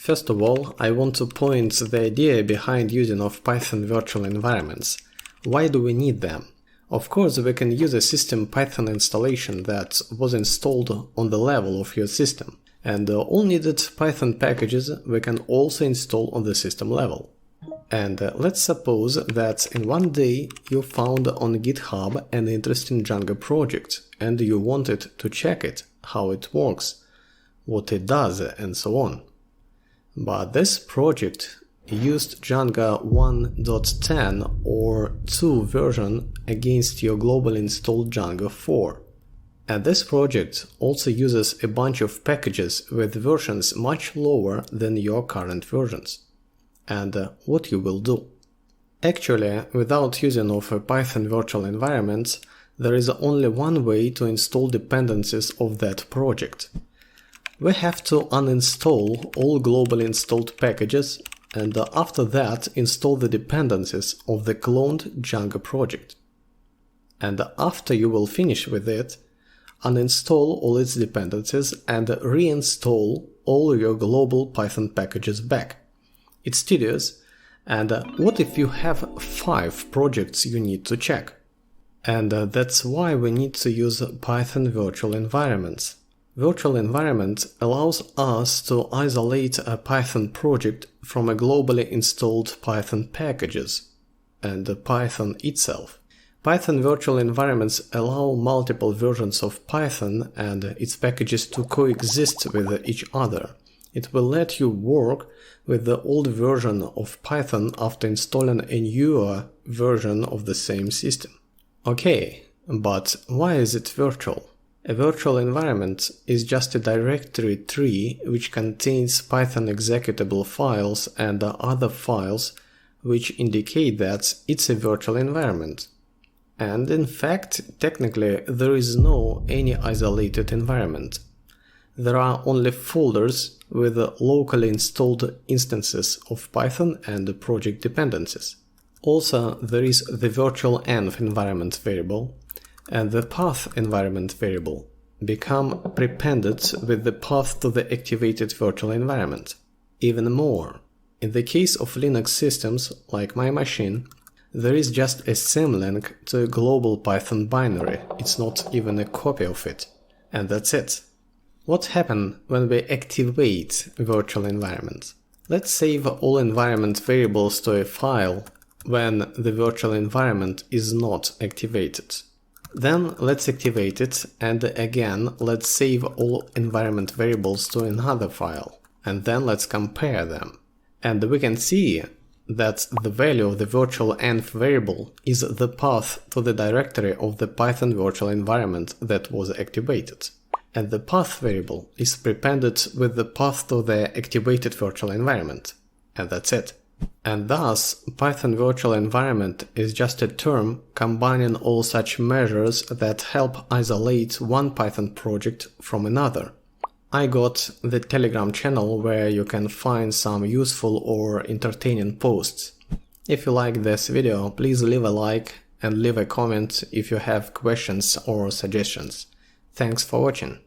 First of all, I want to point the idea behind using of Python virtual environments. Why do we need them? Of course, we can use a system Python installation that was installed on the level of your system, and all needed Python packages we can also install on the system level. And let's suppose that in one day you found on GitHub an interesting Django project and you wanted to check it, how it works, what it does, and so on. But this project used Django 1.10 or 2 version against your globally installed Django 4. And this project also uses a bunch of packages with versions much lower than your current versions. And what you will do? Actually, without using of a Python virtual environment, there is only one way to install dependencies of that project. We have to uninstall all globally installed packages and after that install the dependencies of the cloned Django project. And after you will finish with it, uninstall all its dependencies and reinstall all your global Python packages back. It's tedious, and what if you have 5 projects you need to check? And that's why we need to use Python virtual environments. Virtual environment allows us to isolate a Python project from a globally installed Python packages and Python itself. Python virtual environments allow multiple versions of Python and its packages to coexist with each other. It will let you work with the old version of Python after installing a newer version of the same system. Okay, but why is it virtual? A virtual environment is just a directory tree which contains Python executable files and other files which indicate that it's a virtual environment. And in fact, technically, there is no any isolated environment. There are only folders with locally installed instances of Python and project dependencies. Also, there is the virtual env environment variable and the path environment variable become prepended with the path to the activated virtual environment. Even more, in the case of Linux systems like my machine, there is just a symlink to a global Python binary, it's not even a copy of it, and that's it. What happens when we activate virtual environment? Let's save all environment variables to a file when the virtual environment is not activated. Then let's activate it and again let's save all environment variables to another file and then let's compare them. And we can see that the value of the virtual env variable is the path to the directory of the Python virtual environment that was activated. And the path variable is prepended with the path to the activated virtual environment. And that's it. And thus, Python virtual environment is just a term combining all such measures that help isolate one Python project from another. I got the Telegram channel where you can find some useful or entertaining posts. If you like this video, please leave a like and leave a comment if you have questions or suggestions. Thanks for watching.